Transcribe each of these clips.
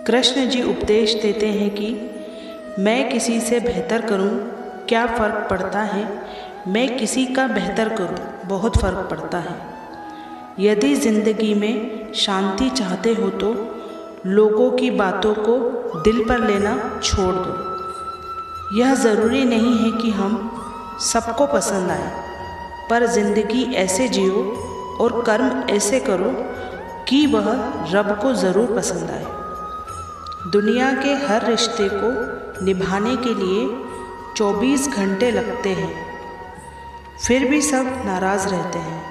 कृष्ण जी उपदेश देते हैं कि मैं किसी से बेहतर करूं, क्या फ़र्क पड़ता है, मैं किसी का बेहतर करूं, बहुत फ़र्क पड़ता है। यदि ज़िंदगी में शांति चाहते हो तो लोगों की बातों को दिल पर लेना छोड़ दो। यह ज़रूरी नहीं है कि हम सबको पसंद आए, पर ज़िंदगी ऐसे जियो और कर्म ऐसे करो कि वह रब को ज़रूर पसंद आए। दुनिया के हर रिश्ते को निभाने के लिए 24 घंटे लगते हैं, फिर भी सब नाराज़ रहते हैं।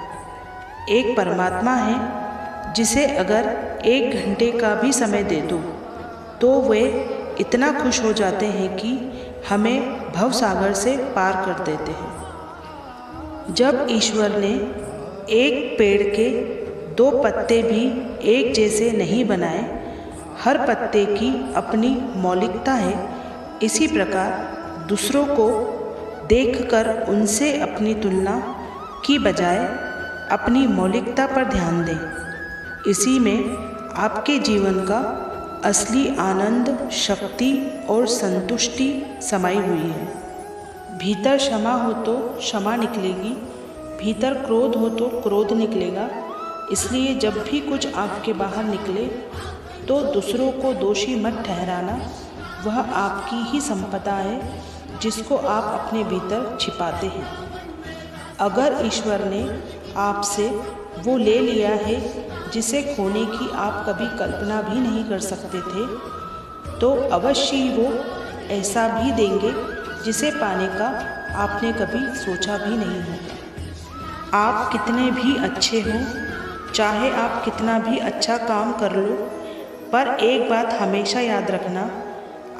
एक परमात्मा है जिसे अगर 1 घंटे का भी समय दे दो तो वे इतना खुश हो जाते हैं कि हमें भवसागर से पार कर देते हैं। जब ईश्वर ने एक पेड़ के 2 पत्ते भी एक जैसे नहीं बनाए, हर पत्ते की अपनी मौलिकता है, इसी प्रकार दूसरों को देखकर उनसे अपनी तुलना की बजाय अपनी मौलिकता पर ध्यान दें। इसी में आपके जीवन का असली आनंद, शक्ति और संतुष्टि समाई हुई है। भीतर क्षमा हो तो क्षमा निकलेगी, भीतर क्रोध हो तो क्रोध निकलेगा। इसलिए जब भी कुछ आपके बाहर निकले तो दूसरों को दोषी मत ठहराना। वह आपकी ही संपदा है जिसको आप अपने भीतर छिपाते हैं। अगर ईश्वर ने आपसे वो ले लिया है जिसे खोने की आप कभी कल्पना भी नहीं कर सकते थे, तो अवश्य ही वो ऐसा भी देंगे जिसे पाने का आपने कभी सोचा भी नहीं होगा। आप कितने भी अच्छे हों, चाहे आप कितना भी अच्छा काम कर लो, पर एक बात हमेशा याद रखना,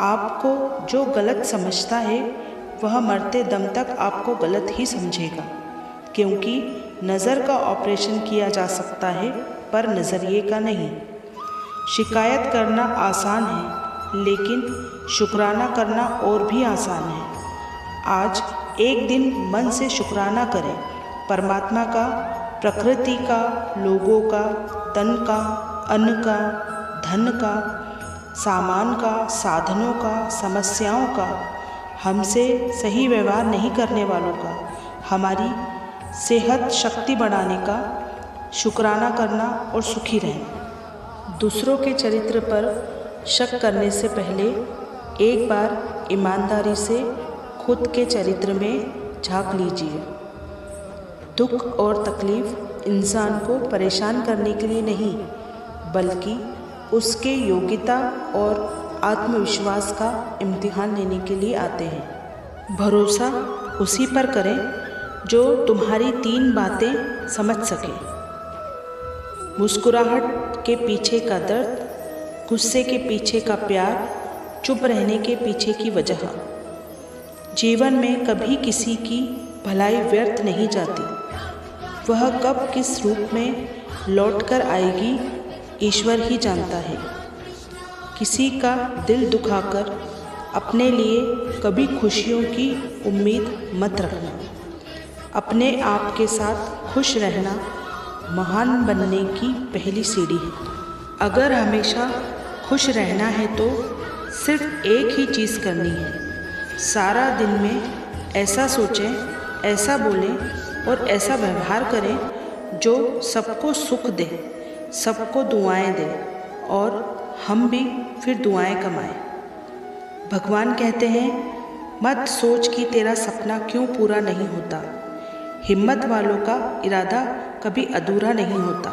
आपको जो गलत समझता है वह मरते दम तक आपको गलत ही समझेगा। क्योंकि नज़र का ऑपरेशन किया जा सकता है पर नज़रिए का नहीं। शिकायत करना आसान है, लेकिन शुक्राना करना और भी आसान है। आज एक दिन मन से शुक्राना करें, परमात्मा का, प्रकृति का, लोगों का, तन का, अन्न का, धन का, सामान का, साधनों का, समस्याओं का, हमसे सही व्यवहार नहीं करने वालों का, हमारी सेहत शक्ति बढ़ाने का शुक्राना करना और सुखी रहना। दूसरों के चरित्र पर शक करने से पहले एक बार ईमानदारी से खुद के चरित्र में झांक लीजिए। दुख और तकलीफ इंसान को परेशान करने के लिए नहीं, बल्कि उसके योग्यता और आत्मविश्वास का इम्तिहान लेने के लिए आते हैं। भरोसा उसी पर करें जो तुम्हारी 3 बातें समझ सके। मुस्कुराहट के पीछे का दर्द, गुस्से के पीछे का प्यार, चुप रहने के पीछे की वजह। जीवन में कभी किसी की भलाई व्यर्थ नहीं जाती। वह कब किस रूप में लौटकर आएगी ईश्वर ही जानता है। किसी का दिल दुखाकर अपने लिए कभी खुशियों की उम्मीद मत रखना। अपने आप के साथ खुश रहना महान बनने की पहली सीढ़ी है। अगर हमेशा खुश रहना है तो सिर्फ एक ही चीज़ करनी है, सारा दिन में ऐसा सोचें, ऐसा बोलें और ऐसा व्यवहार करें जो सबको सुख दे, सबको दुआएं दे और हम भी फिर दुआएं कमाएं। भगवान कहते हैं, मत सोच कि तेरा सपना क्यों पूरा नहीं होता। हिम्मत वालों का इरादा कभी अधूरा नहीं होता।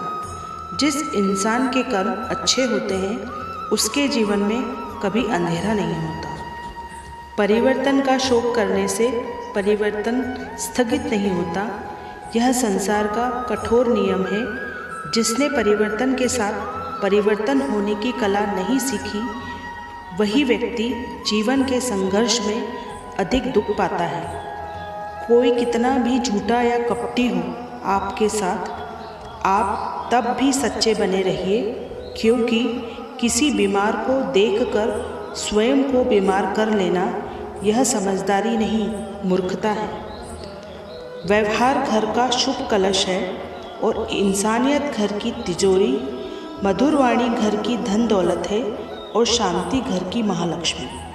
जिस इंसान के कर्म अच्छे होते हैं उसके जीवन में कभी अंधेरा नहीं होता। परिवर्तन का शौक करने से परिवर्तन स्थगित नहीं होता। यह संसार का कठोर नियम है। जिसने परिवर्तन के साथ परिवर्तन होने की कला नहीं सीखी, वही व्यक्ति जीवन के संघर्ष में अधिक दुख पाता है। कोई कितना भी झूठा या कपटी हो आपके साथ, आप तब भी सच्चे बने रहिए, क्योंकि किसी बीमार को देखकर स्वयं को बीमार कर लेना यह समझदारी नहीं, मूर्खता है। व्यवहार घर का शुभ कलश है और इंसानियत घर की तिजोरी, मधुर वाणी घर की धन दौलत है। और शांति घर की महालक्ष्मी।